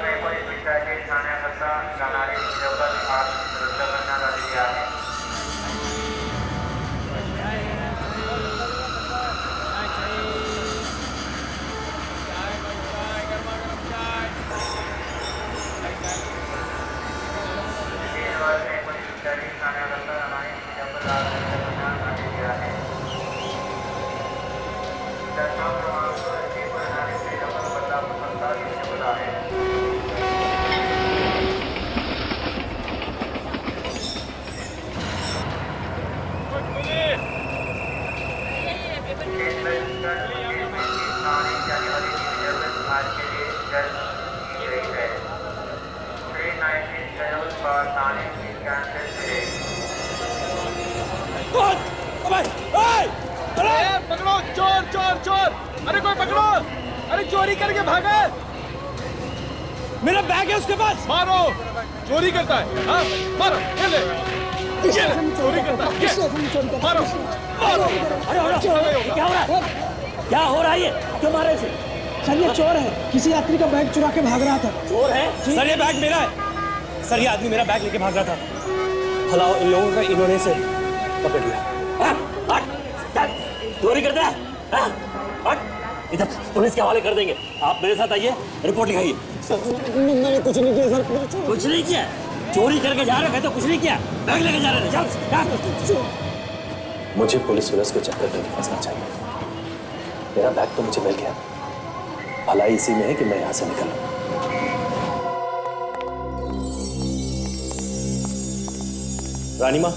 में कोणी विषयाचे ठाण्याकरता जाणारे देवदासी आज रद्द करण्यात आलेली आहे. पकड़ो चोर चोर चोर! अरे कोई पकड़ो! अरे चोरी करके भागा! मेरा बैग है उसके पास! मारो! चोरी करता है, हाँ? मारो! ये ले! चोरी करता है! मारो! मारो! क्या हो रहा है? क्या हो रहा है ये? क्यों मारे इसे? सर ये चोर है, किसी यात्री का बैग चुरा के भाग रहा था। चोर है? सर ये बैग मेरा है। सर ये आदमी मेरा बैग लेके भाग रहा था। भला इन लोगों का इन्होंने से पकड़ लिया। चोरी करता है? इधर पुलिस के हवाले कर देंगे। आप मेरे साथ आइए, रिपोर्ट लिखाइए। मैंने कुछ नहीं किया सर। कुछ नहीं किया? चोरी करके जा रहे थे तो कुछ नहीं किया, बैग लेके जा रहे थे। मुझे पुलिस के चक्कर में नहीं फंसना चाहिए। मेरा बैग तो मुझे मिल गया, भलाई इसी में है कि मैं यहाँ से निकलूं। रानी माँ,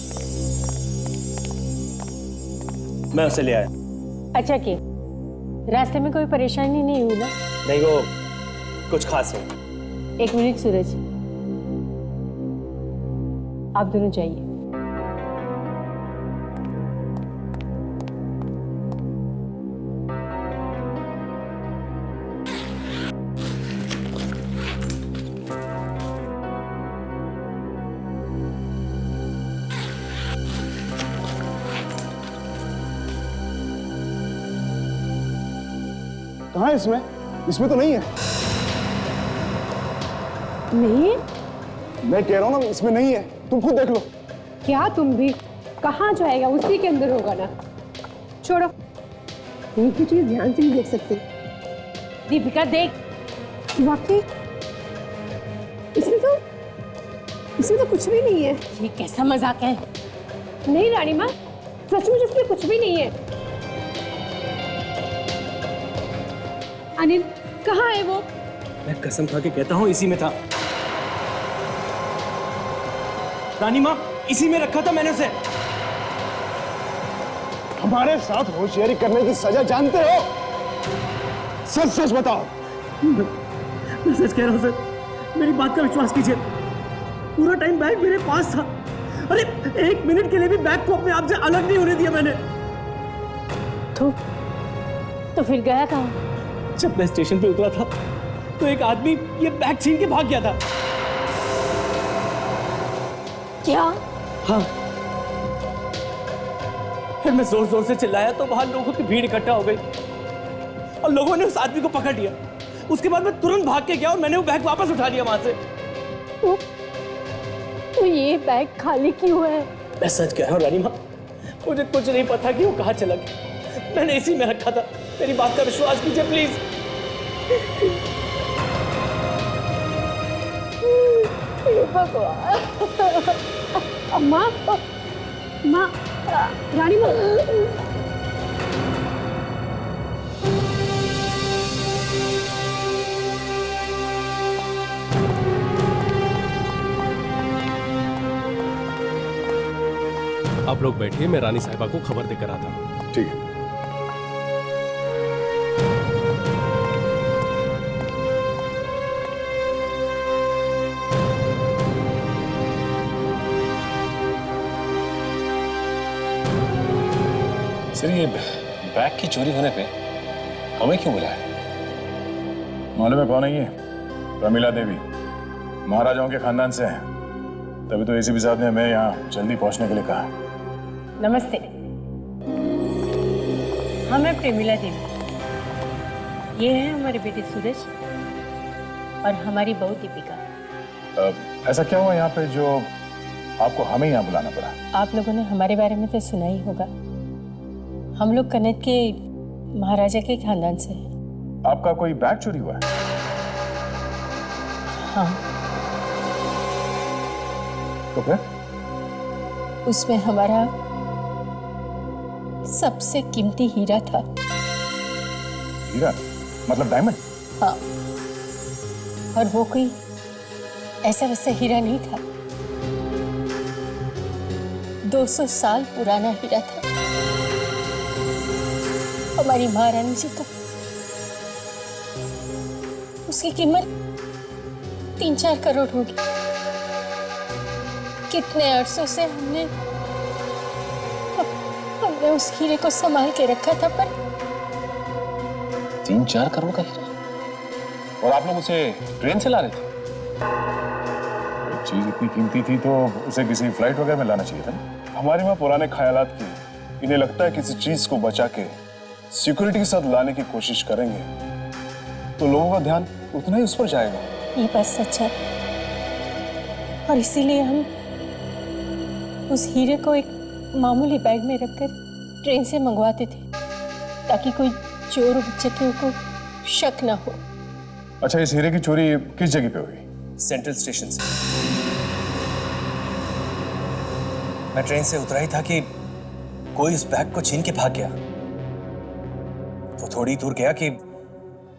मैं उसे ले आया। अच्छा कि रास्ते में कोई परेशानी नहीं हुई ना? नहीं, वो कुछ खास नहीं। एक मिनट सूरज, आप दोनों जाइए। कहाँ है इसमें? इसमें तो नहीं है। नहीं? मैं कह रहा हूँ ना, इसमें नहीं है। तुम खुद देख लो। क्या तुम भी? कहाँ जाएगा? उसी के अंदर होगा ना। छोड़ो, एक ही चीज ध्यान से नहीं देख सकती। दीपिका देख, वाकई इसमें तो कुछ भी नहीं है। ये कैसा मजाक है? नहीं रानी माँ, सचमुच इसमें कुछ भी नहीं है। अनिल कहाँ है वो? मैं कसम खा के कहता हूँ इसी में था। रानी माँ, इसी में रखा था मैंने उसे। हमारे साथ होशियारी करने की सजा जानते हो? सच सच बताओ। मैं सच कह रहा हूँ सर, मेरी बात का विश्वास कीजिए। पूरा टाइम बैग मेरे पास था। अरे एक मिनट के लिए भी बैग को अपने आप से अलग नहीं होने दिया मैंने। तो फिर गया कहाँ? जब मैं स्टेशन पे उतरा था तो एक आदमी ये बैग छीन के भाग गया था। क्या? हाँ। फिर मैं जोर जोर से चिल्लाया तो वहां लोगों की भीड़ इकट्ठा हो गई और लोगों ने उस आदमी को पकड़ लिया। उसके बाद मैं तुरंत भाग के गया और मैंने वो बैग वापस उठा लिया वहां से। तो ये बैग खाली क्यों है? मैं सच कह रहा हूँ रानी माँ, मुझे कुछ नहीं पता कि वो कहाँ चला गया। मैंने इसी में रखा था। मेरी बात का विश्वास कीजिए प्लीज। माँ, माँ, रानी माँ। आप लोग बैठिए, मैं रानी साहिबा को खबर देकर आता हूँ। ठीक है। सर ये बैग की चोरी होने पे हमें क्यों बुलाया? मालूम है कौन है ये? प्रमिला देवी, महाराजाओं के खानदान से है। तभी तो एसीपी साहब ने हमें यहाँ जल्दी पहुंचने के लिए कहा। नमस्ते, हाँ मैं प्रेमिला देवी। ये है हमारे बेटे सूरज। और हमारी बहू दीपिका। ऐसा क्या हुआ यहाँ पे जो आपको हमें यहाँ बुलाना पड़ा? आप लोगों ने हमारे बारे में तो सुना ही होगा। हम लोग कन्नौज के महाराजा के खानदान से हैं। आपका कोई बैग चोरी हुआ है? हाँ, तो फिर? उसमें हमारा सबसे कीमती हीरा था। हीरा? मतलब डायमंड? हाँ, और वो कोई ऐसा वैसा हीरा नहीं था। 200 साल पुराना हीरा था, हमारी महारानी जी का। उसकी कीमत 3-4 करोड़ होगी। कितने अरसों से हमने उस हीरे को संभाल के रखा था, पर 3-4 करोड़ का हीरा? और आप लोग उसे ट्रेन से ला रहे थे? चीज इतनी कीमती थी तो उसे किसी फ्लाइट वगैरह में लाना चाहिए था। हमारे वहां पुराने ख्यालात की, इन्हें लगता है किसी चीज को बचा के सिक्योरिटी के साथ लाने की कोशिश करेंगे तो लोगों का ध्यान उतना ही उस पर जाएगा। ये बात सच है, और इसीलिए हम उस हीरे को एक मामूली बैग में रखकर ट्रेन से मंगवाते थे, ताकि कोई चोर उचक्कियों को शक ना हो। अच्छा, इस हीरे की चोरी किस जगह पे हुई? सेंट्रल स्टेशन से। मैं ट्रेन से उतरा ही था कि कोई उस बैग को छीन के भाग गया। वो थोड़ी दूर गया कि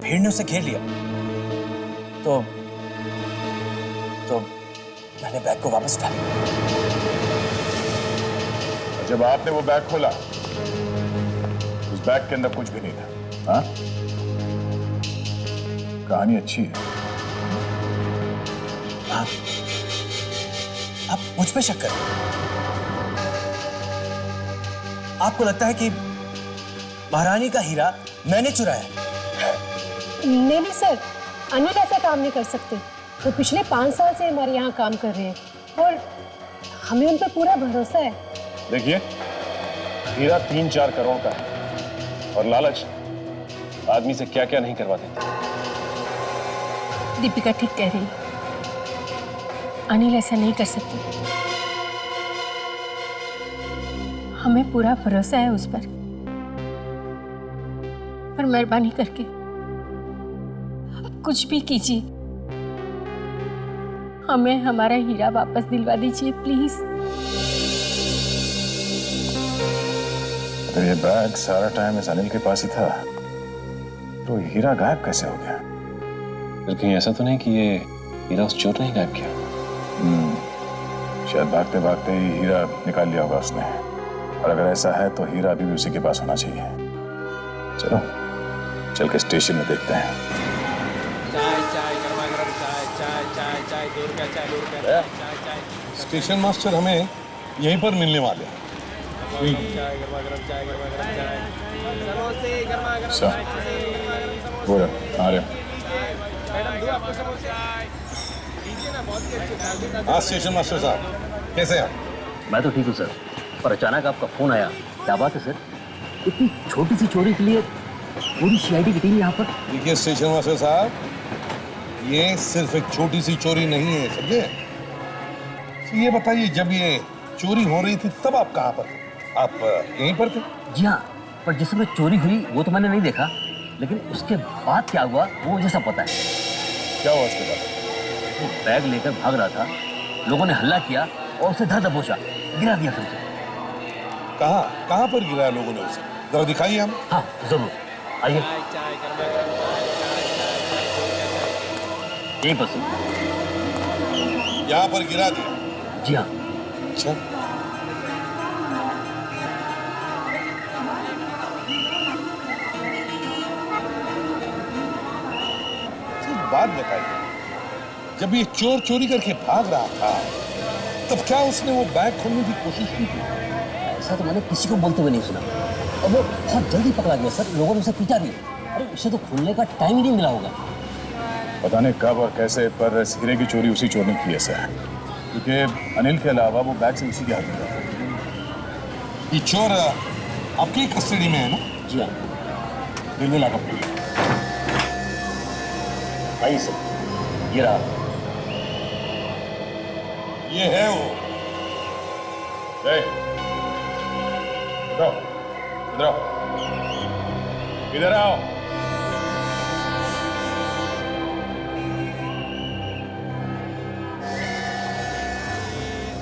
भीड़ ने उसे घेर लिया। तो मैंने बैग को वापस उठा लिया। जब आपने वो बैग खोला, उस बैग के अंदर कुछ भी नहीं था। हाँ? कहानी अच्छी है। आप मुझ पे शक करें? आपको लगता है कि महारानी का हीरा मैंने चुराया? नहीं सर, अनिल ऐसा काम नहीं कर सकते। वो पिछले 5 साल से हमारे यहाँ काम कर रहे हैं और हमें उन पर पूरा भरोसा है। देखिए, हीरा 3-4 करोड़ का है और लालच आदमी से क्या क्या नहीं करवा देता। दीपिका ठीक कह रही है, अनिल ऐसा नहीं कर सकते। हमें पूरा भरोसा है उस पर मेहरबानी करके आप कुछ भी कीजिए, हमें हमारा हीरा वापस दिलवा दीजिए प्लीज। तो ये बैग सारा टाइम इस अनिल के पास ही था, तो हीरा गायब कैसे हो गया? फिर कहीं ऐसा तो नहीं कि ये हीरा उस चोर ने ही गायब किया? शायद भागते भागते ही हीरा निकाल लिया होगा उसने। और अगर ऐसा है तो हीरा अभी भी उसी के पास होना चाहिए। चलो चल के स्टेशन में देखते हैं। चाय गरमा गरम चाय दूर का चाय स्टेशन मास्टर हमें यहीं पर मिलने वाले हैं। चाय गरमा गरम चाय समोसे गरमा गरम सर, बोलो, आ रहे हो? मैडम दो आपको समोसे लीजिए ना, बहुत ही अच्छे। हाँ स्टेशन मास्टर साहब, कैसे हैं? मैं तो ठीक हूँ सर, पर अचानक आपका फोन आया। क्या बात है सर? इतनी छोटी सी चोरी के लिए पूरी सीआईडी की टीम यहाँ पर? देखिए स्टेशन मास्टर साहब, ये सिर्फ एक छोटी सी चोरी नहीं है, समझे? तो ये बताइए, जब ये चोरी हो रही थी तब आप कहाँ पर थे? आप यहीं पर थे? जी हाँ, पर जिस समय चोरी हुई वो तो मैंने नहीं देखा, लेकिन उसके बाद क्या हुआ वो मुझे सब पता है। क्या हुआ उसके बाद? वो बैग लेकर भाग रहा था, लोगों ने हल्ला किया और उसे धर दबोचा, गिरा दिया फिर से। कहाँ पर गिराया लोगों ने उसे? जरा दिखाइए हम। हाँ जरूर, आइए। यहीं पर यहाँ पर गिरा दिया? जी हाँ। अच्छा, बात बताइए, जब ये चोर चोरी करके भाग रहा था तब क्या उसने वो बैग खोलने की कोशिश की थी? ऐसा तो मैंने किसी को बोलते हुए नहीं सुना, और वो बहुत जल्दी पकड़ा गया सर। लोगों ने उसे पीटा भी। अरे उसे तो खोलने का टाइम ही नहीं मिला होगा। पता नहीं कब और कैसे, पर इस हीरे की चोरी उसी चोर ने की है सर, क्योंकि अनिल के अलावा वो बैग से उसी के हाथ में था। ये चोर आपकी कस्टडी में है ना? जी हाँ, रेलवे लॉकअप में। आइए सर। ये रहा। ये है वो। ए, इधर आओ, इधर आओ, इधर आओ।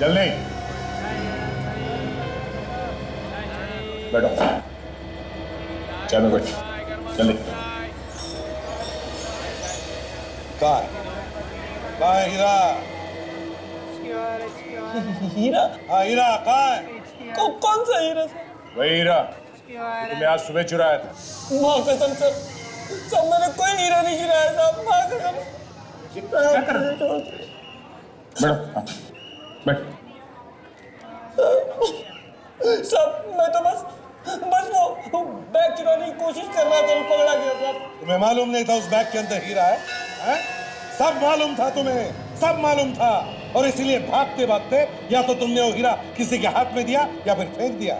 जल्दी बैठो, चाय में बैठ, जल्दी। कहाँ है हीरा? हीरा? हाँ हीरा कहाँ है? कौन सा हीरा सर? वही हीरा तुमने आज सुबह चुराया था। माँ कसम सर, मैंने कोई हीरा नहीं चुराया साहब, माँ कसम। क्या कर रहे हो? बैठो, हाँ, बैठ। साहब मैं तो बस वो बैग चुराने की कोशिश कर रहा था, पकड़ा गया साहब। तुम्हें मालूम नहीं था उस बैग के अंदर हीरा है? हैं? सब मालूम था तुम्हें, सब मालूम था, और इसीलिए भागते भागते या तो तुमने वो हीरा किसी के हाथ में दिया या फिर फेंक दिया।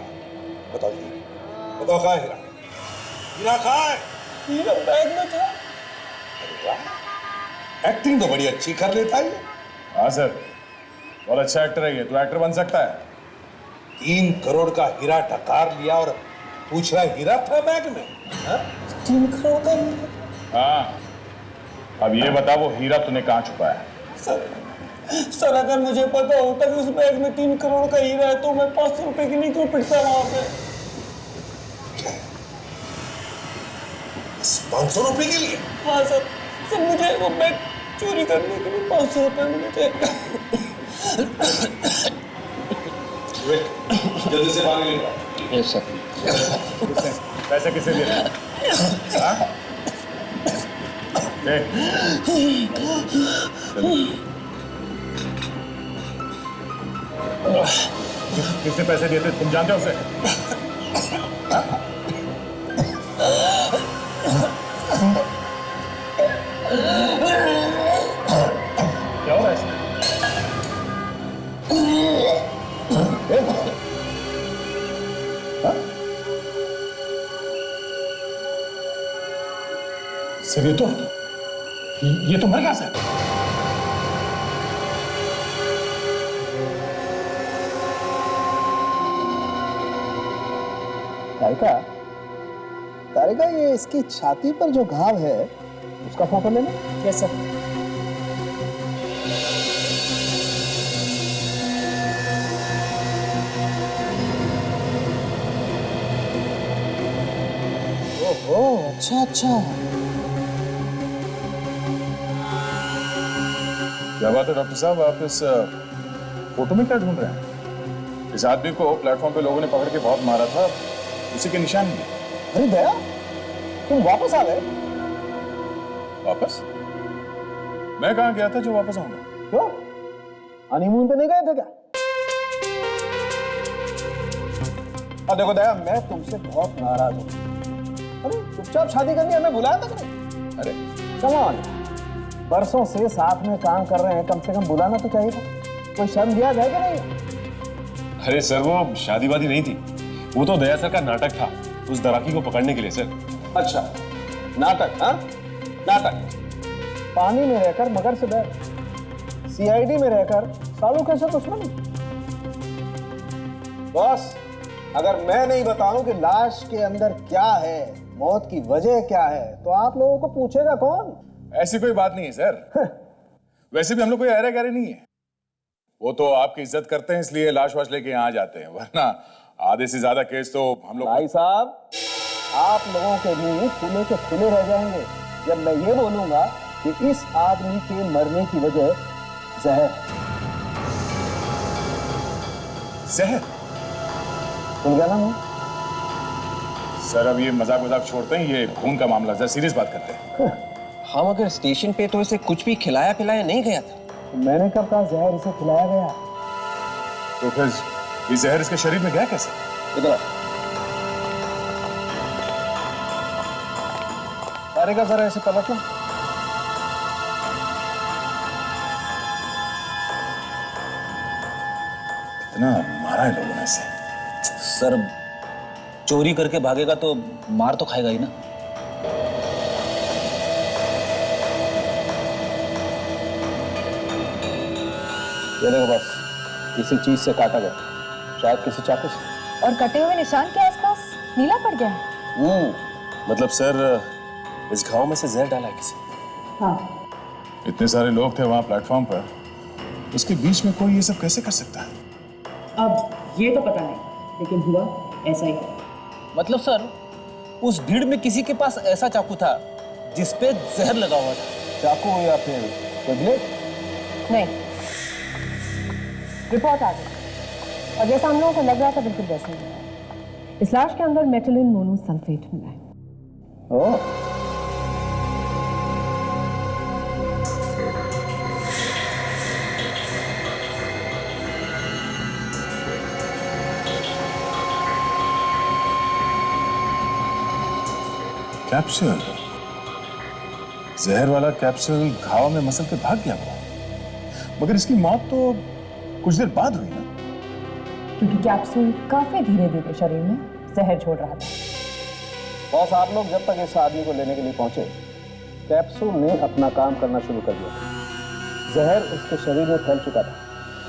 बताओ जी, बताओ कहाँ है हीरा? हीरा कहाँ है? हीरा बैग में था। एक्टिंग तो बड़ी अच्छी कर लेता है ये। हाँ सर, बहुत अच्छा एक्टर है ये, तो एक्टर बन सकता है। 3 करोड़ का हीरा टकार लिया और पूछ रहा है हीरा था बैग में? हाँ? 3 करोड़ का हीरा? हाँ, अब ये बता वो हीरा तूने कहाँ छुपाया? सर अगर मुझे पता होता कि उस बैग में 3 करोड़ का हीरा है तो मैं 500 रुपए की नहीं क्यों पिटता वहां पे? 500 रुपए के लिए? हाँ सर, मुझे वो बैग चोरी करने के लिए 500 रुपए मिले थे। जल्दी से पानी लेकर आओ। Yes sir. पैसे किसे दे रहे? हाँ? ए, किसने पैसे दिए थे? तुम जानते हो उसे? हाँ? क्या हो रहा है इसमें? सर ये तो मर गया सर। तारिका ये इसकी छाती पर जो घाव है उसका फोटो लेना। Yes sir. ओहो अच्छा अच्छा। क्या बात है डॉक्टर साहब, आप इस फोटो में क्या ढूंढ रहे हैं? इस आदमी को प्लेटफॉर्म पे लोगों ने पकड़ के बहुत मारा था, उसी के निशान भी। अरे दया, तुम वापस आ गए? वापस? मैं कहाँ गया था जो वापस आऊंगा? क्यों, हनीमून पे नहीं गए थे क्या? देखो दया, मैं तुमसे बहुत नाराज हूँ। अरे चुपचाप शादी करनी हमें बुलाया था कि नहीं? अरे कम ऑन, बरसों से साथ में काम कर रहे हैं, कम से कम बुलाना तो चाहिए था। कोई शर्म लिहाज है कि नहीं? अरे सर वो शादी वादी नहीं थी, वो तो दया सर का नाटक था उस दराकी को पकड़ने के लिए सर। अच्छा नाटक? हाँ नाटक। पानी में रहकर मगर से डर, सीआईडी में रहकर सालों कैसे दुश्मनी। बॉस, अगर मैं नहीं बताऊं कि लाश के अंदर क्या है, मौत की वजह क्या है, तो आप लोगों को पूछेगा कौन? ऐसी कोई बात नहीं है सर। वैसे भी हम लोग कोई अरे गहरे नहीं है, वो तो आपकी इज्जत करते हैं इसलिए लाश वाश लेके यहाँ जाते हैं, वरना आधे से ज्यादा केस तो हम लोग। भाई साहब, आप लोगों के मुंह खुले के खुले रह जाएंगे जब मैं ये बोलूंगा कि इस आदमी के मरने की वजह जहर। जहर? सुन गया ना मैं? सर अब ये मजाक छोड़ते हैं, ये खून का मामला, जरा सीरियस बात करते हैं। हाँ मगर स्टेशन पे तो इसे कुछ भी खिलाया पिलाया नहीं गया था। मैंने कब कहा जहर इसे खिलाया गया? तो फिर ये जहर इसके शरीर में गया कैसे? इधर तारिका जरा ऐसे पलटना। इतना मारा है लोगों ने इसे। सर चोरी करके भागेगा तो मार तो खाएगा ही ना। ये देखो बस, किसी चीज से काटा गया, शायद किसी चाकू से। और कटे हुए निशान के आसपास नीला पड़ गया है। मतलब सर इस घाव में से जहर डाला है किसी। हाँ। इतने सारे लोग थे वहां प्लेटफॉर्म पर, उसके बीच में कोई ये सब कैसे कर सकता है? अब ये तो पता नहीं, लेकिन हुआ ऐसा ही। मतलब सर उस भीड़ में किसी के पास ऐसा चाकू था जिसपे जहर लगा हुआ था। चाकू या फिर कोई ब्लेड? नहीं, रिपोर्ट आ गई और जैसा हम लोगों को लग रहा था बिल्कुल वैसा ही है। इस लाश के अंदर मेटिलिन मोनोसल्फेट मिला है। ओह, कैप्सूल, जहर वाला कैप्सूल घाव में मसल के भाग गया वो। मगर इसकी मौत तो कुछ देर बाद हुई ना? क्योंकि कैप्सूल काफी धीरे धीरे शरीर में जहर छोड़ रहा था। बॉस आप लोग जब तक इस आदमी को लेने के लिए पहुंचे, कैप्सूल ने अपना काम करना शुरू कर दिया। जहर उसके शरीर में फैल चुका था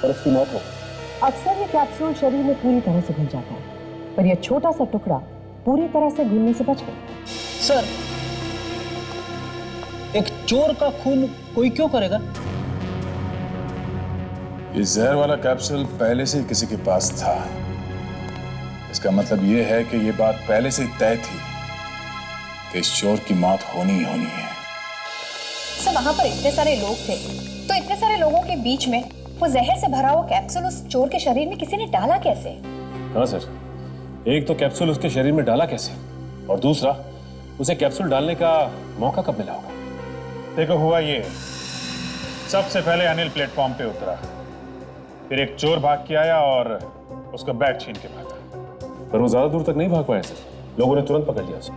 और उसकी मौत हो गई। अक्सर ये कैप्सूल शरीर में पूरी तरह से घुल जाता है, पर यह छोटा सा टुकड़ा पूरी तरह से घुलने से बच गया। सर एक चोर का खून कोई क्यों करेगा? ये जहर वाला कैप्सूल पहले से ही किसी के पास था। इसका मतलब ये है कि ये बात पहले से ही तय थी कि इस चोर की मौत होनी ही होनी है। सर वहां पर इतने सारे लोग थे, तो इतने सारे लोगों के बीच में वो जहर से भरा हुआ कैप्सूल उस चोर के शरीर में किसी ने डाला कैसे? हाँ सर, एक तो कैप्सूल उसके शरीर में डाला कैसे, और दूसरा उसे कैप्सूल डालने का मौका कब मिला होगा? देखो हुआ ये, सबसे पहले अनिल प्लेटफॉर्म पे उतरा, फिर एक चोर भाग के आया और उसका बैग छीन के भागा। पर वो ज्यादा दूर तक नहीं भाग पाया सर, लोगों ने तुरंत पकड़ लिया उसे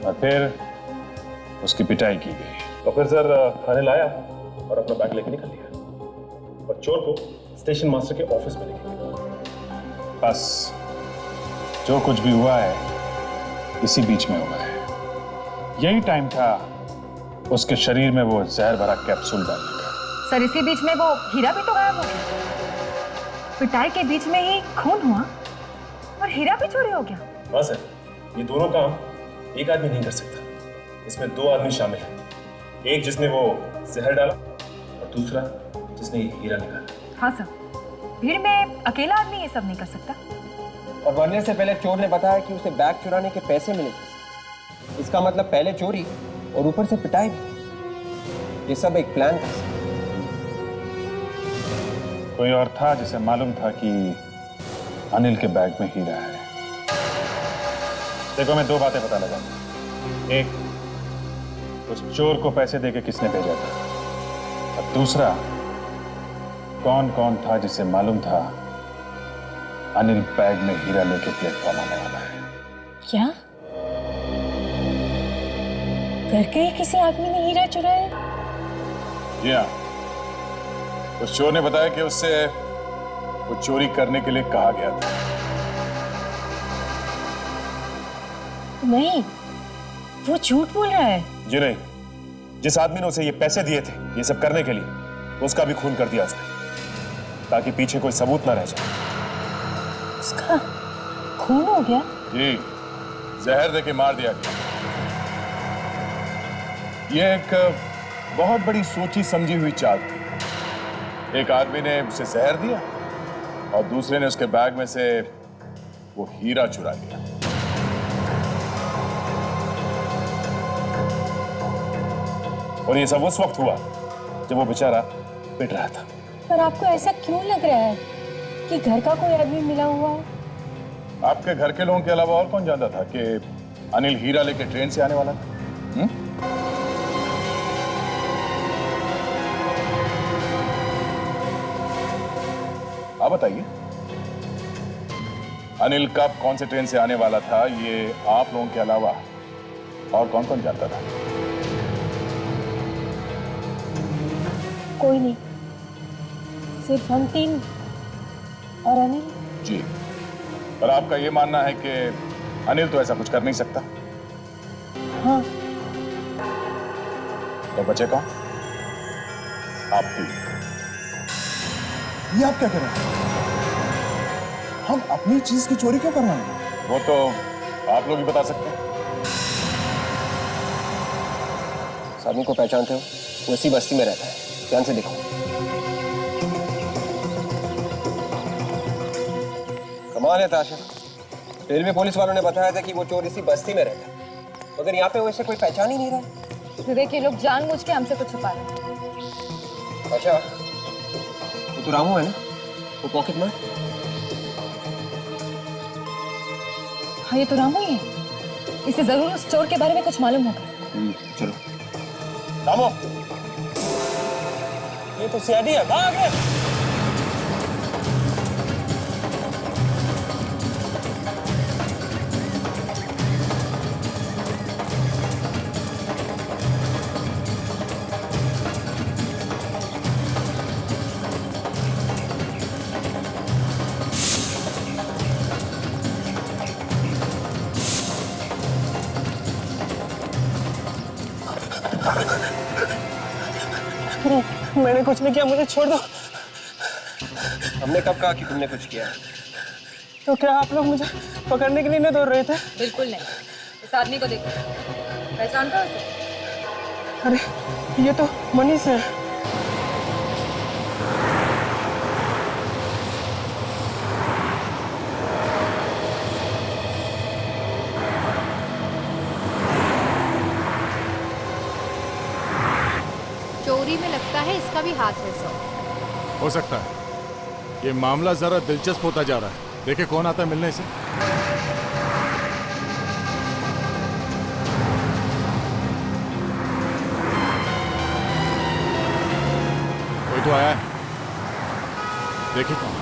और फिर उसकी पिटाई की गई। और फिर सर अनिल आया और अपना बैग लेके निकल लिया और चोर को स्टेशन मास्टर के ऑफिस में लेके गया। बस जो कुछ भी हुआ है इसी बीच में हुआ है। यही टाइम था उसके शरीर में वो जहर भरा कैप्सूल डालने का। सर इसी बीच में वो हीरा भी तो गायब हो गया। पिटाई के बीच में ही खून हुआ और हीरा भी चोरी हो गया। हाँ सर, ये दोनों काम एक आदमी नहीं कर सकता, इसमें दो आदमी शामिल हैं। एक जिसने वो जहर डाला और दूसरा जिसने ये हीरा निकाला। हाँ सर, भीड़ में अकेला आदमी ये सब नहीं कर सकता। और मरने से पहले चोर ने बताया कि उसे बैग चुराने के पैसे मिले थे। इसका मतलब पहले चोरी और ऊपर से पिटाई भी। ये सब एक प्लान था। कोई और था जिसे मालूम था कि अनिल के बैग में हीरा है। देखो मैं दो बातें पता लगा। एक, उस चोर को पैसे देके किसने भेजा था, और दूसरा कौन कौन था जिसे मालूम था अनिल बैग में हीरा लेके प्लेटफॉर्म आने वाला है। क्या करके ही किसी आदमी ने हीरा चुराया? जी हाँ, उस चोर ने बताया कि उससे वो चोरी करने के लिए कहा गया था। नहीं, वो झूठ बोल रहा है। जी नहीं, जिस आदमी ने उसे ये पैसे दिए थे ये सब करने के लिए, उसका भी खून कर दिया उसने, ताकि पीछे कोई सबूत ना रह जाए। उसका खून हो गया? जी, जहर देके मार दिया गया। ये एक बहुत बड़ी सोची समझी हुई चाल थी। एक आदमी ने उसे जहर दिया और दूसरे ने उसके बैग में से वो हीरा चुरा लिया। और ये सब उस वक्त हुआ जब वो बेचारा पिट रहा था। पर आपको ऐसा क्यों लग रहा है कि घर का कोई आदमी मिला हुआ है? आपके घर के लोगों के अलावा और कौन जानता था कि अनिल हीरा लेके ट्रेन से आने वाला था? आप बताइए, अनिल कब कौन से ट्रेन से आने वाला था, ये आप लोगों के अलावा और कौन कौन जानता था? कोई नहीं, सिर्फ हम तीन और अनिल। जी, और आपका ये मानना है कि अनिल तो ऐसा कुछ कर नहीं सकता? हाँ। तो बचे कौन? आप तीन। ये आप क्या कह रहे हैं? हम अपनी चीज की चोरी क्यों करवाएंगे? वो तो आप लोग ही बता सकते हैं। इस आदमी को पहचानते हो? वो इसी बस्ती में रहता है, ध्यान से देखो। कमाल है ताशा, रेलवे पुलिस वालों ने बताया था कि वो चोर इसी बस्ती में रहता है, मगर यहाँ पे वैसे कोई पहचान ही नहीं रहा। विवेक, ये लोग जानबूझ के हमसे कुछ छुपा रहे हैं। अच्छा, वो तो रामू है ना, वो पॉकेट मार। हाँ, ये तो रामू ही है। इसे जरूर उस चोर के बारे में कुछ मालूम होगा। चलो रामू, ये तो सीआईडी है, भाग रे। मैंने कुछ नहीं किया, मुझे छोड़ दो। हमने कब कहा कि तुमने कुछ किया? तो क्या आप लोग मुझे पकड़ने के लिए नहीं दौड़ रहे थे? बिल्कुल नहीं। इस आदमी को देखो, पहचानते हो उसे? अरे ये तो मनीष है। चोरी में लगता है इसका भी हाथ है सर। हो सकता है। ये मामला जरा दिलचस्प होता जा रहा है। देखे कौन आता है मिलने से। कोई तो आया है, देखिए कौन।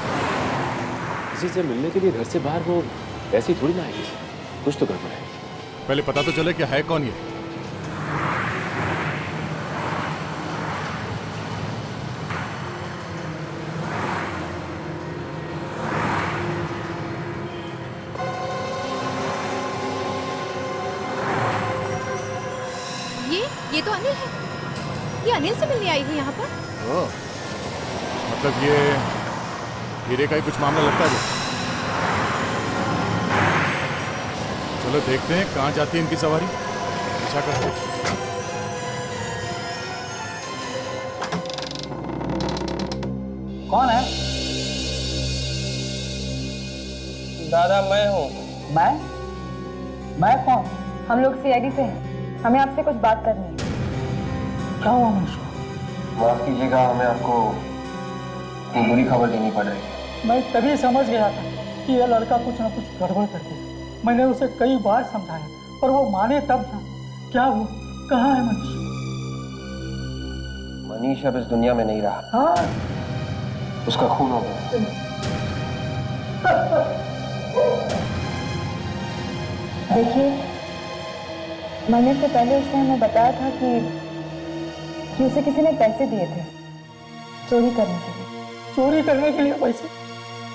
किसी से मिलने के लिए घर से बाहर वो ऐसी थोड़ी ना आएगी। कुछ तो गड़बड़ है। पहले पता तो चले कि है कौन ये। ये तो अनिल है। ये अनिल से मिलने आई थी यहाँ पर। ओह, मतलब ये हीरे का ही कुछ मामला लगता है। चलो देखते हैं कहाँ जाती है इनकी सवारी। पीछा करते हैं। कौन है? दादा मैं हूँ। मैं कौन? हम लोग सीआईडी से हैं। हमें आपसे कुछ बात करनी है। क्या हुआ मनीष? माफ कीजिएगा, हमें आपको एक बुरी खबर देनी पड़ रही है। मैं तभी समझ गया था कि यह लड़का कुछ न कुछ गड़बड़ कर दिया। मैंने उसे कई बार समझाया पर वो माने तब ना। क्या हुआ? कहाँ है मनीष? मनीष अब इस दुनिया में नहीं रहा। हाँ? उसका खून हो गया। देखिए, मरने से पहले उसने हमें बताया था कि उसे किसी ने पैसे दिए थे चोरी करने के लिए। चोरी करने के लिए पैसे?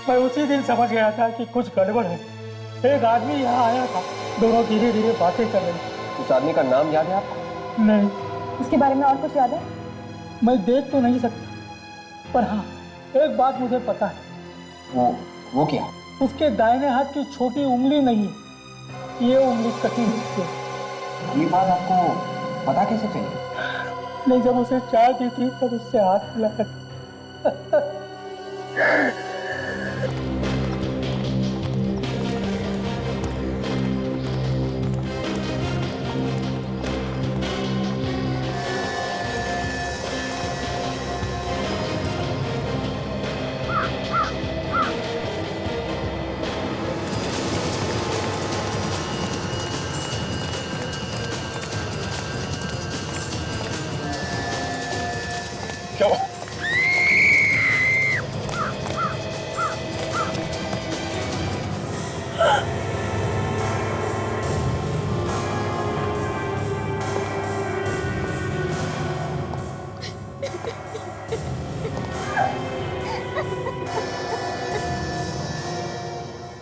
मैं उसी दिन समझ गया था कि कुछ गड़बड़ है। एक आदमी यहाँ आया था, दोनों धीरे धीरे बातें कर रहे थे। उस आदमी का नाम याद है आपको? नहीं। उसके बारे में और कुछ याद है? मैं देख तो नहीं सकता, पर हाँ एक बात मुझे पता है। वो क्या? उसके दाहिने हाथ की छोटी उंगली नहीं, ये उंगली कटी हुई है। ये बात आपको पता कैसे चली? नहीं, जब उसे चाय दी थी तब उससे हाथ मिलाया था। क्या हुआ?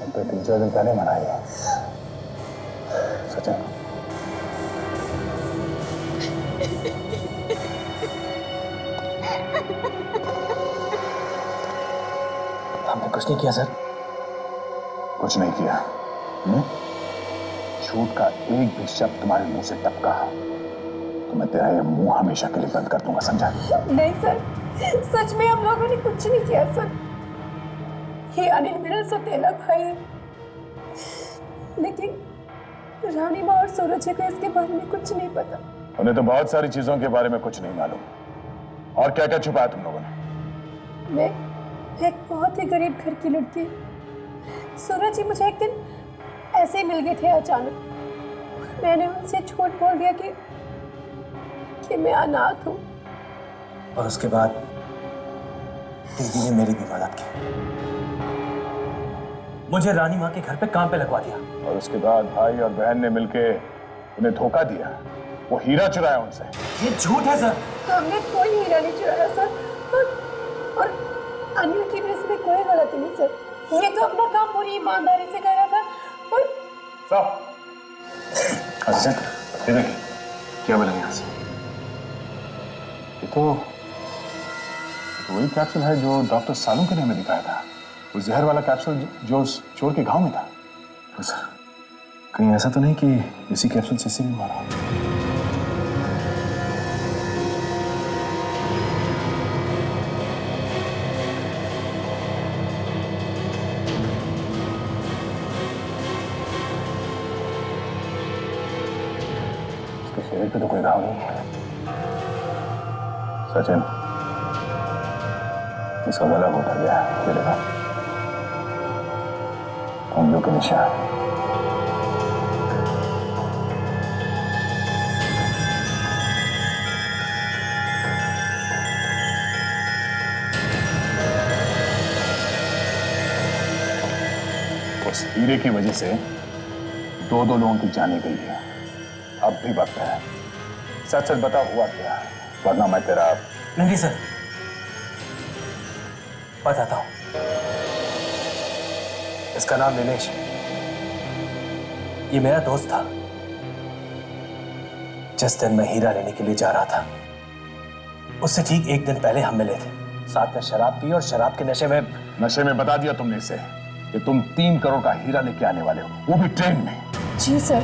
हम तो 3-4 दिन पहले मनाएगा। सचिन, कुछ नहीं किया सर। कुछ नहीं किया? झूठ का एक भी शब्द तुम्हारे मुंह से टपका तो मैं तेरा ये मुंह हमेशा के लिए बंद कर दूंगा, समझा? नहीं सर, सच में हम लोगों ने कुछ नहीं किया सर। ये अनिल मेरा सौतेला भाई है, लेकिन रानी माँ और सूरज को इसके बारे में कुछ नहीं पता। उन्हें तो बहुत सारी चीजों के बारे में कुछ नहीं मालूम। और क्या क्या छुपाया तुम लोगों ने? मैं एक बहुत ही गरीब घर की लड़की। सूरज जी मुझे एक दिन ऐसे ही मिल गए थे अचानक। मैंने उनसे झूठ बोल दिया कि मैं अनाथ हूँ। और उसके बाद दीदी ने मेरी भी मदद की, मुझे रानी माँ के घर पे काम पे लगवा दिया। और उसके बाद भाई और बहन ने मिलके उन्हें धोखा दिया, वो हीरा चुराया उनसे। ये झूठ है सर। हमने कोई हीरा नहीं चुराया सर, और अनिल की भी इसमें कोई गलती नहीं सर। ये तो अपना काम पूरी ईमानदारी से कर रहा था। और अच्छा ये देखिए क्या बोला यहाँ से। ये तो वही कैप्सूल है जो डॉक्टर सालुंके ने हमें दिखाया था, वो जहर वाला कैप्सूल जो उस चोर के घाव में था। तो सर कहीं ऐसा तो नहीं कि इसी कैप्सूल से इसी भी मारा? इसके शरीर पे तो कोई घाव नहीं है। सचिन, इसका गला घोटा गया, ये देखा, उंगलियों के निशान। उस हीरे की वजह से दो लोगों की जाने गई है। अब भी वक्त है, सच सच बता हुआ क्या, वरना मैं तेरा। नहीं सर, बताता हूं। इसका नाम नीलेश, ये मेरा दोस्त था। जिस दिन मैं हीरा लेने के लिए जा रहा था, उससे ठीक एक दिन पहले हम मिले थे। साथ में शराब पी और शराब के नशे में बता दिया तुमने इसे कि तुम 3 करोड़ का हीरा लेके आने वाले हो, वो भी ट्रेन में। जी सर,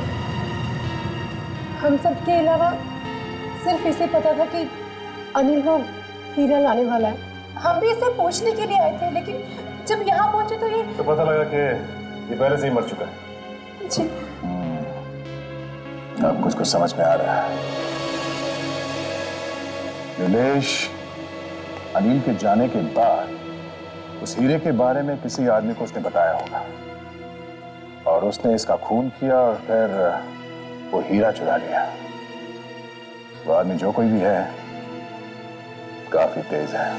हम सब के अलावा सिर्फ इसे पता था कि अनिल वो हीरा लाने वाला है। हम भी इसे पूछने के लिए आए थे, लेकिन जब यहाँ पहुंचे तो ये पता लगा कि ये पहले से ही मर चुका है। जी। अब कुछ समझ में आ रहा है। नीलेश अनिल के जाने के बाद उस हीरे के बारे में किसी आदमी को उसने बताया होगा, और उसने इसका खून किया और फिर वो हीरा चुरा लिया। वो आदमी जो कोई भी है काफी तेज है।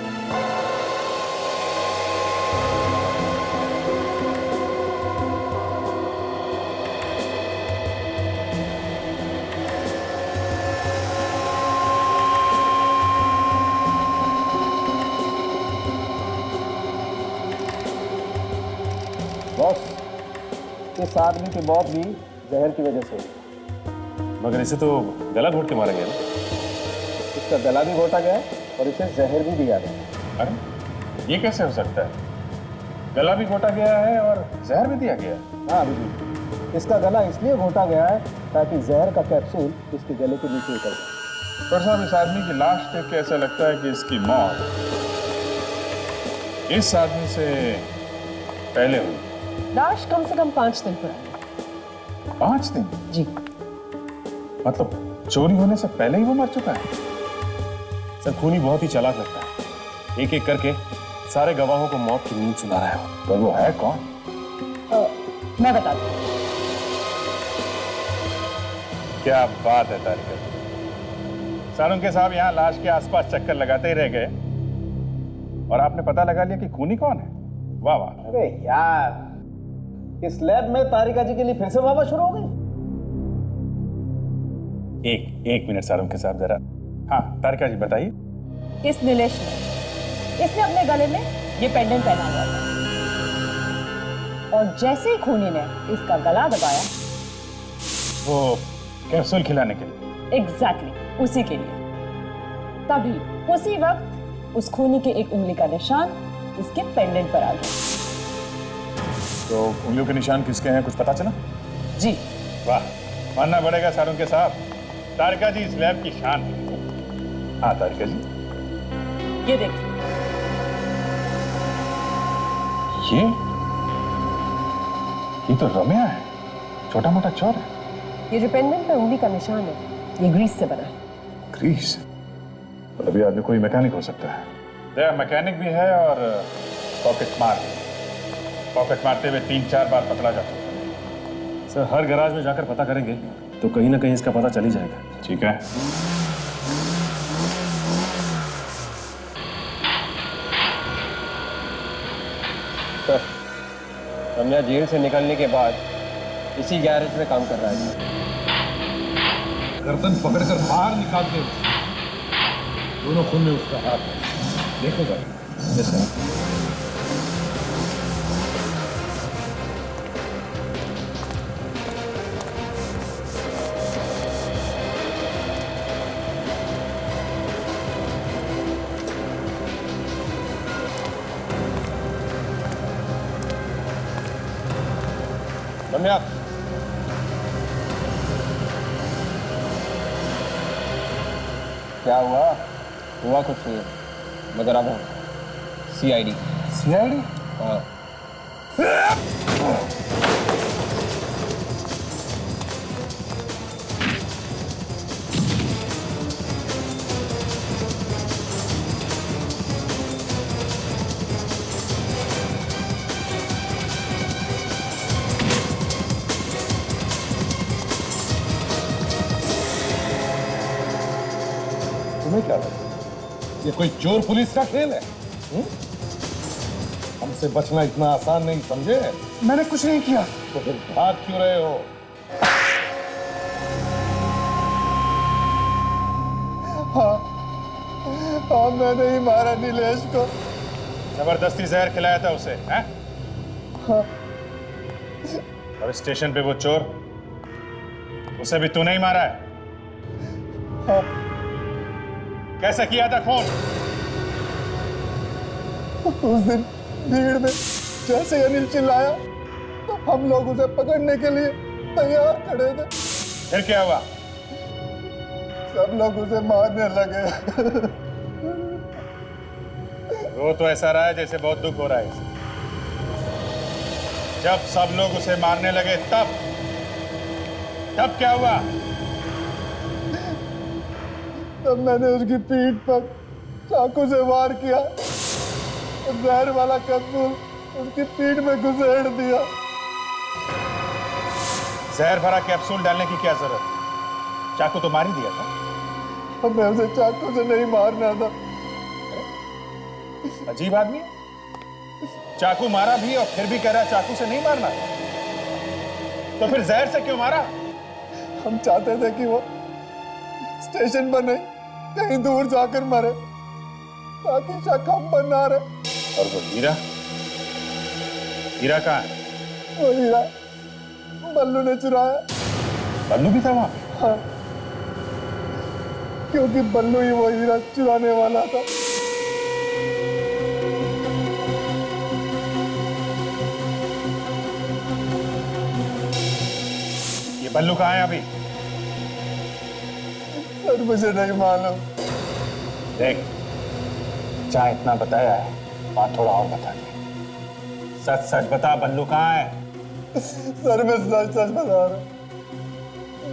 बॉस, इस आदमी की मौत भी जहर की वजह से हुई। मगर इसे तो गला घोट के मारा गया ना? इसका गला भी घोटा गया और इसे जहर भी दिया गया। अरे ये कैसे हो सकता है? गला भी घोटा गया है और जहर भी दिया गया? हाँ अभिजीत, इसका गला इसलिए घोटा गया है ताकि जहर का कैप्सूल इसके गले के नीचे उतर जाए। पर साहब, इस आदमी की लाश देख के ऐसा लगता है कि इसकी मौत इस आदमी से पहले हुई। लाश कम से कम 5 दिन पुरानी। 5 दिन? जी। मतलब चोरी होने से पहले ही वो मर चुका है? सर खूनी बहुत ही चालाक लगता है, एक एक करके सारे गवाहों को मौत की नींद सुला रहा है। तो वो है कौन? मैं बता दूं। क्या बात है तारिका। सालुंके साहब यहाँ लाश के आसपास चक्कर लगाते ही रह गए और आपने पता लगा लिया कि खूनी कौन है। वाह वाह। अरे यार, इस लैब में तारिका जी के लिए फिर से वाह शुरू हो गई। एक मिनट सालुंके साहब जरा। हाँ तारिका जी बताइए। इस नीलेश ने, इसने अपने गले में ये पेंडेंट पहना हुआ था, और जैसे ही खूनी ने इसका गला दबाया, वो कैप्सूल खिलाने के लिए? एग्जैक्टली उसी के लिए। तभी उसी वक्त उस खूनी के एक उंगली का निशान इसके पेंडेंट पर आ गया। तो उंगलियों के निशान किसके हैं कुछ पता चला? जी। वाह, मानना पड़ेगा सारुण के साहब, तारिका जी इस लैब की शान है। हाँ तारिका जी, ये देखिए। ये तो रम्या है, छोटा मोटा चोर है। ये जो पेंडेंट पे उंगली का निशान है, ये ग्रीस से बना है। ग्रीस? तो अभी आदमी कोई मैकेनिक हो सकता है। देखा, मैकेनिक भी है और पॉकेट मार। पॉकेट मारते हुए 3-4 बार पकड़ा जा चुका है। सर हर गैराज में जाकर पता करेंगे तो कहीं ना कहीं इसका पता चल ही जाएगा। ठीक है। सर, रम्या जेल से निकलने के बाद इसी गैरेज में काम कर रहा है। गर्दन पकड़कर बाहर निकालते हो, दोनों खून में उसका हाथ है, देखो जरा। जैसे रम्या, क्या हुआ? हुआ कुछ नहीं है, मगर अब CID। CID? हाँ। तुम्हें क्या लगा ये कोई चोर पुलिस का खेल है? हमसे बचना इतना आसान नहीं समझे? मैंने कुछ नहीं किया। तो फिर भाग क्यों रहे हो? हाँ, मैंने ही मारा नीलेश को। जबरदस्ती जहर खिलाया था उसे, हैं? हाँ। और स्टेशन पे वो चोर, उसे भी तूने ही मारा है? हाँ। कैसे किया था खून? उस दिन भीड़ में जैसे ही अनिल चिल्लाया तो हम लोग उसे पकड़ने के लिए तैयार खड़े थे। फिर क्या हुआ? सब लोग उसे मारने लगे। वो तो ऐसा रहा है जैसे बहुत दुख हो रहा है इसे। जब सब लोग उसे मारने लगे तब क्या हुआ? तब मैंने उसकी पीठ पर चाकू से वार किया, जहर वाला कैप्सूल उसकी पीठ में घुसेड़ दिया। जहर भरा कैप्सूल डालने की क्या जरूरत? चाकू तो मार ही दिया था। हमें उसे चाकू से नहीं मारना था। अजीब आदमी, चाकू मारा भी और फिर भी कह रहा चाकू से नहीं मारना। तो फिर जहर से क्यों मारा? हम चाहते थे कि वो स्टेशन पर नहीं कहीं दूर जाकर मरे, ताकि शक हम पर ना रहे। और वो हीरा? हीरा कहाँ है? वो हीरा बल्लू ने चुराया। बल्लू भी था वहां? हाँ, क्योंकि बल्लू ही वो हीरा चुराने वाला था। ये बल्लू कहाँ है अभी? सर मुझे नहीं मालूम। देख, जहाँ इतना बताया है वहां थोड़ा और बता दे। सच सच बता, बल्लू कहाँ है? सर मैं सच सच बता रहा हूं,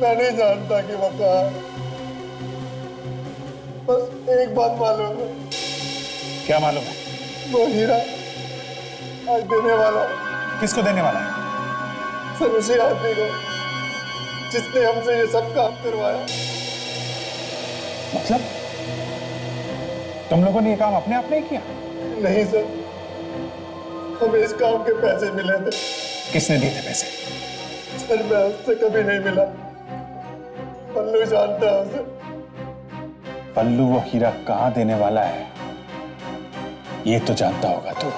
मैं नहीं जानता कि वो कहाँ है। बस एक बात मालूम है। क्या मालूम है? वो हीरा आज देने वाला है। किसको देने वाला है? सर उसी आदमी को जिसने हमसे ये सब काम करवाया। मतलब तुम लोगों ने ये काम अपने आप नहीं किया? नहीं सर, हमें इस काम के पैसे मिले थे। किसने दिए थे पैसे? सर मैं उससे कभी नहीं मिला, पल्लू जानता है उसे। पल्लू वो हीरा कहाँ देने वाला है ये तो जानता होगा तू।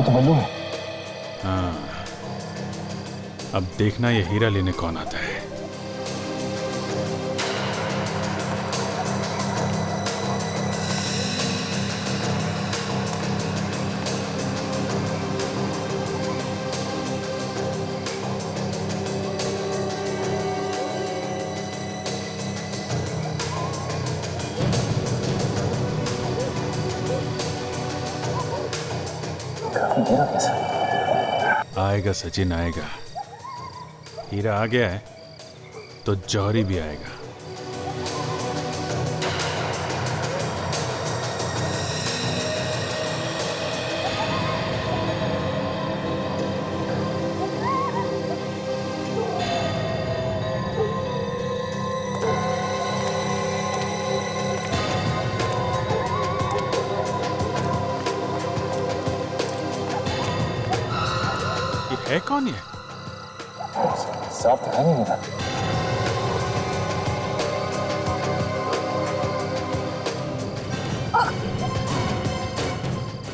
ये तो बल्लू है। हाँ, अब देखना ये हीरा लेने कौन आता है। आएगा सचिन, आएगा। हीरा आ गया है तो जौहरी भी आएगा। है कौन ये? साफ है नहीं मेरा।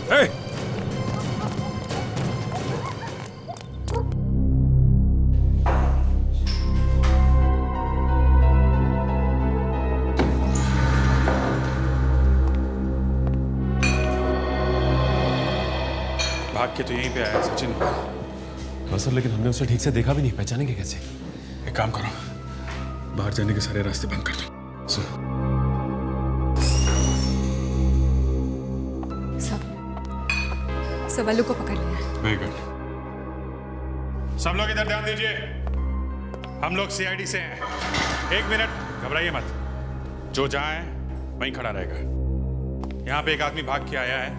Hey! भाग के तो यहीं पे आया सचिन। हाँ सर, लेकिन हमने उसे ठीक से देखा भी नहीं, पहचानेंगे कैसे? एक काम करो, बाहर जाने के सारे रास्ते बंद कर दो। सब बल्लू को पकड़ लिया। Very good. सब लोग इधर ध्यान दीजिए, हम लोग सीआईडी से हैं। 1 मिनट, घबराइए मत। जो जहां है वहीं खड़ा रहेगा। यहां पे एक आदमी भाग के आया है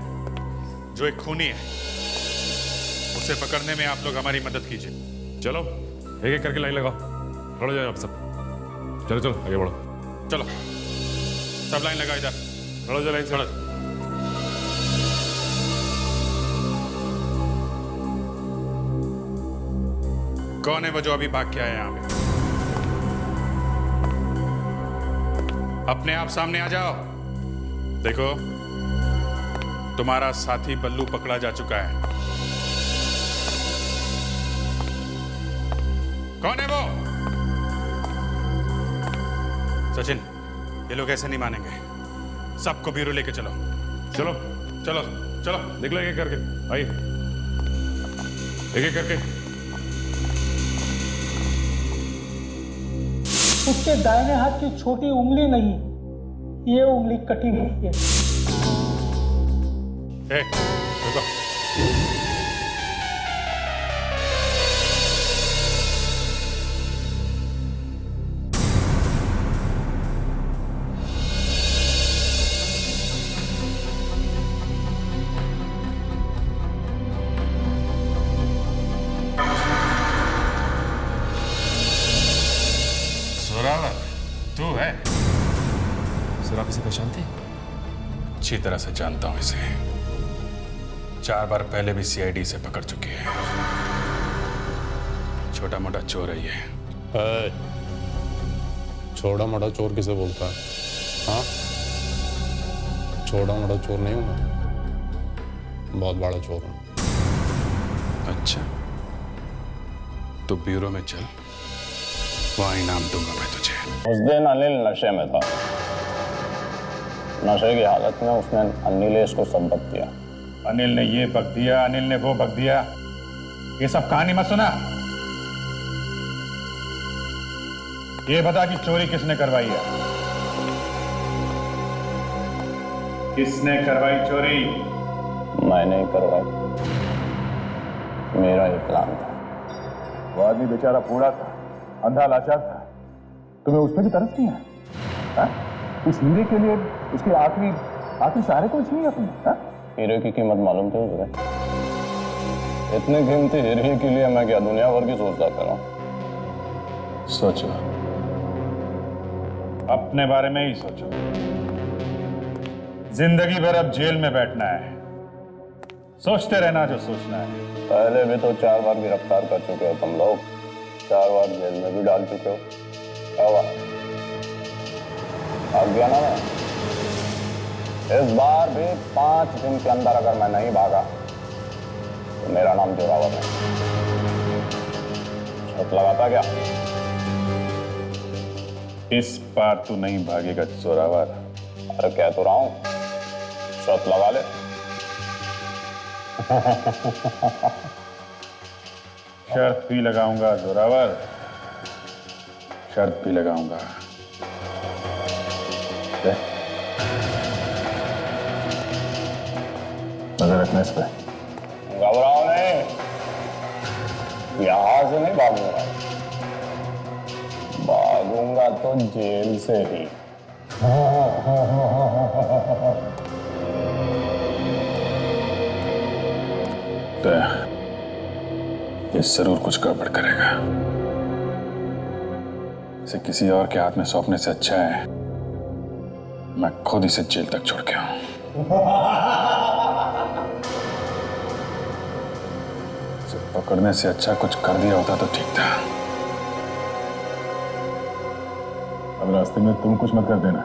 जो एक खूनी है। उसे पकड़ने में आप लोग हमारी मदद कीजिए। चलो एक एक करके लाइन लगाओ, खड़े जाओ आप सब। चलो चलो आगे बढ़ो। चलो सब लाइन लगाओ, इधर खड़े जाओ लाइन से। कौन है वो जो अभी भाग के आया यहाँ पे? अपने आप सामने आ जाओ। देखो, तुम्हारा साथी बल्लू पकड़ा जा चुका है। कौन है वो? सचिन, ये लोग ऐसे नहीं मानेंगे। सबको ब्यूरो लेके चलो। चलो चलो चलो, निकलो एक एक करके, आइए एक एक करके। उसके दाहिने हाथ की छोटी उंगली नहीं, ये उंगली कटी हुई है। रुको। तू है? सर आप इसे पहचानते हैं? अच्छी तरह से जानता हूं इसे। 4 बार पहले भी सीआईडी से पकड़ चुकी है। छोटा मोटा चोर है ये। छोटा मोटा चोर किसे बोलता है? हाँ, छोटा मोटा चोर नहीं हूं मैं, बहुत बड़ा चोर हूं। अच्छा, तो ब्यूरो में चल, वहां इनाम दूंगा मैं तुझे। उस दिन अनिल नशे में था। नशे की हालत में उसने अनिलेश को सबक दिया। अनिल ने ये बक दिया, अनिल ने वो बक दिया, ये सब कहानी मत सुना। ये बता कि चोरी किसने करवाई है? किसने करवाई चोरी? मैंने ही करवाई, मेरा ही प्लान था। वो आदमी बेचारा बूढ़ा था, अंधा लाचार था, तुम्हें उस पर भी तरस नहीं है? उस हीरे के लिए उसके आखिरी सहारे को छीन लिया तुमने? हीरे की कीमत मालूम थी तुझे? इतने कीमती हीरे के लिए मैं क्या दुनिया भर की सोचता करूं? सोचो, अपने बारे में ही सोचो। जिंदगी भर अब जेल में बैठना है, सोचते रहना जो सोचना है। पहले भी तो 4 बार गिरफ्तार कर चुके हो तुम लोग, 4 बार जेल में भी डाल चुके हो। क्या हुआ? भाग गया ना मैं? इस बार भी 5 दिन के अंदर अगर मैं नहीं भागा मेरा नाम जोरावर है। शर्त लगाता क्या? इस बार तू नहीं भागेगा जोरावर। अरे कह तो रहा हूं, शर्त लगा ले। शर्त भी लगाऊंगा जोरावर, शर्त भी लगाऊंगा। नजर रखना इस पे। घबराओ नहीं, यहां से नहीं भागूंगा, भागूंगा तो जेल से ही। तो ये जरूर कुछ गड़बड़ करेगा। इसे किसी और के हाथ में सौंपने से अच्छा है मैं खुद इसे जेल तक छोड़ के आऊं। इसे पकड़ने से अच्छा कुछ कर दिया होता तो ठीक था। अब रास्ते में तुम कुछ मत कर देना।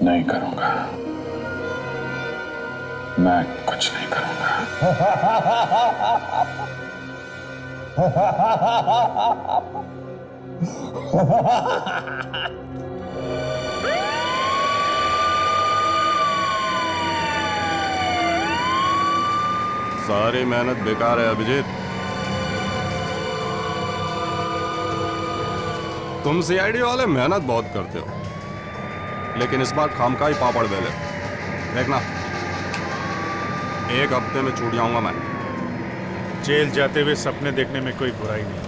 नहीं करूंगा, मैं कुछ नहीं करूंगा। सारी मेहनत बेकार है अभिजीत। तुम सीआईडी वाले मेहनत बहुत करते हो, लेकिन इस बार खामखा ही पापड़ बेले। देखना, एक हफ्ते में छूट जाऊंगा मैं। जेल जाते हुए सपने देखने में कोई बुराई नहीं।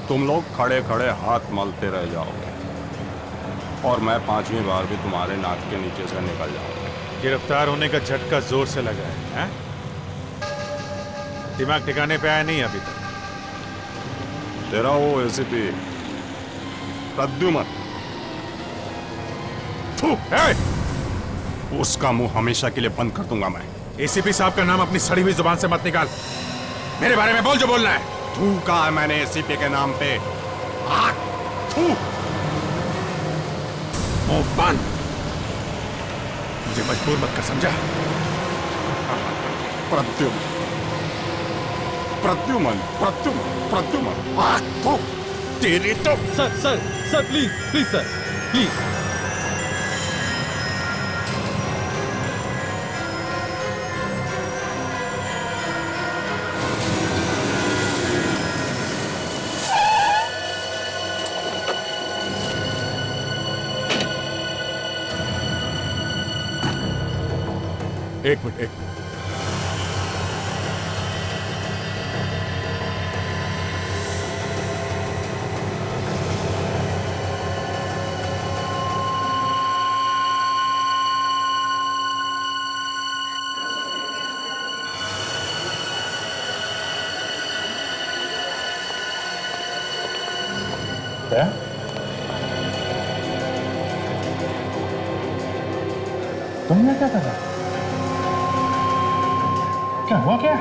तुम लोग खड़े खड़े हाथ मलते रह जाओगे और मैं 5वीं बार भी तुम्हारे नाक के नीचे से निकल जाऊंगा। गिरफ्तार होने का झटका जोर से लगा है? दिमाग ठिकाने पे आया नहीं अभी तक? तेरा वो एसीपी प्रद्युमन, उसका मुंह हमेशा के लिए बंद कर दूंगा मैं। एसीपी साहब का नाम अपनी सड़ी हुई जुबान से मत निकाल। मेरे बारे में बोल जो बोलना है। थूका है मैंने एसीपी के नाम पे। मुंह बंद। मुझे मजबूर मत कर, समझा? प्रद्युमन प्रद्युमन प्रद्युमन प्रद्युमन तेरी तो। Sir please please sir please. एक मिनट। क्या? तुमने क्या करा? क्या हुआ क्या?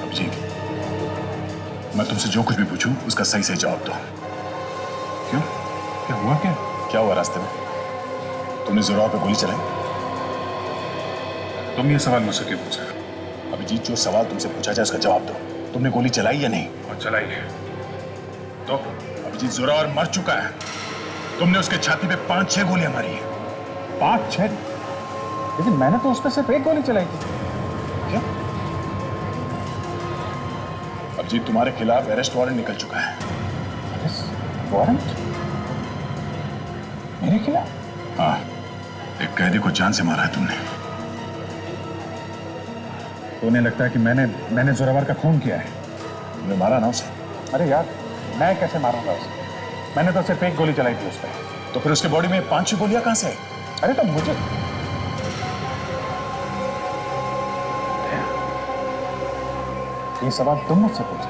अभिजीत, मैं तुमसे जो कुछ भी पूछूं उसका सही से जवाब दो। क्यों? क्या हुआ क्या? क्या हुआ रास्ते में? तुमने जोरावर पे गोली चलाई? तुम ये सवाल मुझसे क्यों पूछा? अभिजीत, जो सवाल तुमसे पूछा जाए उसका जवाब दो। तुमने गोली चलाई या नहीं? और चलाई है तो? अभिजीत, जोरावर मर चुका है। तुमने उसके छाती पे 5-6 गोलियां मारी हैं। 5-6? लेकिन मैंने तो उस पर सिर्फ एक गोली चलाई थी। क्या? अभिजीत, तुम्हारे खिलाफ अरेस्ट वारंट निकल चुका है। Arrest warrant? मेरे खिलाफ? हाँ, एक कैदी को जान से मारा है तुमने। तो उन्हें लगता है कि मैंने जोरावर का खून किया है। तुमने मारा ना उसे? अरे यार, मैं कैसे मारूंगा उसे? मैंने तो सिर्फ एक गोली चलाई थी उस पर। तो फिर उसके बॉडी में 5-6 गोलियां कहां से? अरे तो मुझे ये सवाल तुम मुझसे पूछे।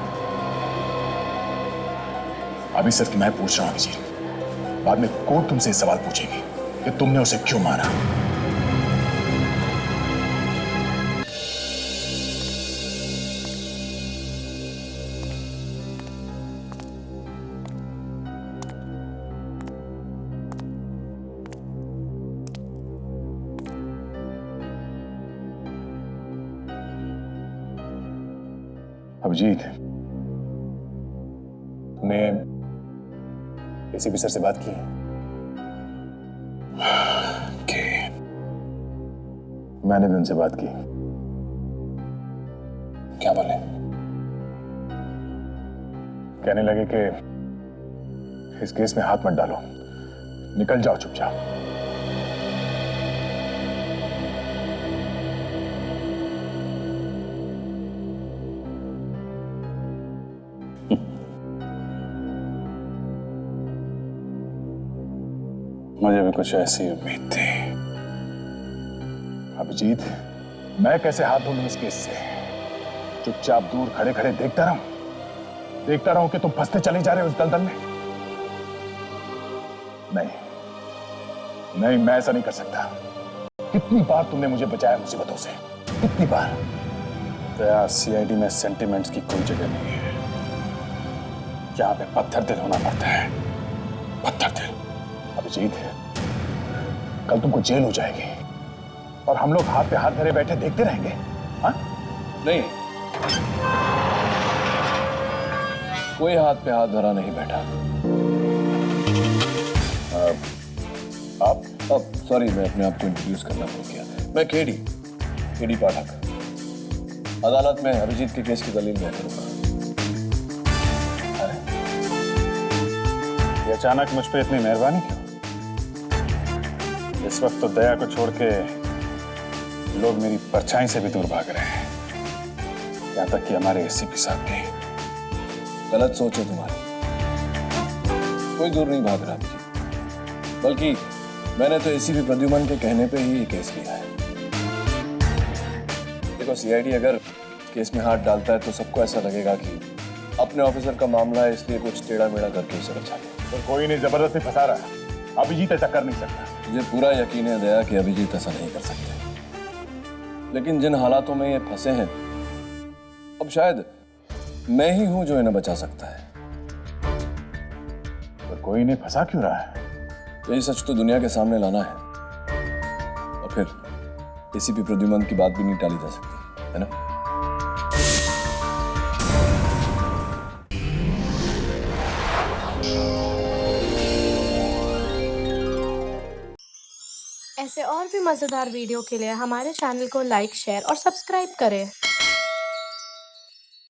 अभी सिर्फ मैं पूछ रहा हूं अभिजीत। बाद में कोर्ट तुमसे सवाल पूछेगी कि तुमने उसे क्यों मारा। अभिजीत, तुमने एसीपी सर से बात की? मैंने भी उनसे बात की। क्या बोले? कहने लगे कि इस केस में हाथ मत डालो, निकल जाओ चुपचाप। मुझे भी कुछ ऐसी उम्मीद थी। अभिजीत, मैं कैसे हाथ धो लूं इस केस से? चुपचाप दूर खड़े खड़े देखता रहूं कि तुम फंसते चले जा रहे हो उस दलदल में? नहीं, मैं ऐसा नहीं कर सकता। कितनी बार तुमने मुझे बचाया मुसीबतों से, कितनी बार। दया, सीआईडी में सेंटिमेंट्स की कोई जगह नहीं है। यहाँ पे पत्थर दिल होना पड़ता है, पत्थर दिल। अभिजीत, कल तुमको जेल हो जाएगी और हम लोग हाथ पे हाथ धरे बैठे देखते रहेंगे? हाँ? नहीं, कोई हाथ पे हाथ धरा नहीं बैठा। आप सॉरी, मैं अपने आप को इंट्रोड्यूस करना भूल गया। मैं केडी पाठक, अदालत में अभिजीत के केस की दलील मैं करूंगा। ये अचानक मुझ पे इतनी मेहरबानी क्यों? इस वक्त तो दया को छोड़ के लोग मेरी परछाई से भी दूर भाग रहे हैं, यहां तक कि हमारे एसीपी साहब भी। गलत सोच है तुम्हारी, कोई दूर नहीं भाग रहा जी, बल्कि मैंने तो एसीपी प्रद्युमन के कहने पे ही ये केस लिया है। देखो, सीआईडी अगर केस में हाथ डालता है तो सबको ऐसा लगेगा कि अपने ऑफिसर का मामला है, इसलिए कुछ टेढ़ा मेढ़ा करके उसे बचा लिया। तो कोई नहीं जबरदस्ती फंसा रहा है। अभिजीत ऐसा कर नहीं सकता। मुझे पूरा यकीन है दया कि अभिजीत ऐसा नहीं कर सकते, लेकिन जिन हालातों में ये फंसे हैं, अब शायद मैं ही हूं जो इन्हें बचा सकता है। पर कोई नहीं फंसा क्यों रहा है? यही सच तो दुनिया के सामने लाना है, और फिर एसीपी प्रद्युमन की बात भी नहीं टाली जा सकती, है ना? ऐसे और भी मज़ेदार वीडियो के लिए हमारे चैनल को लाइक, शेयर और सब्सक्राइब करें।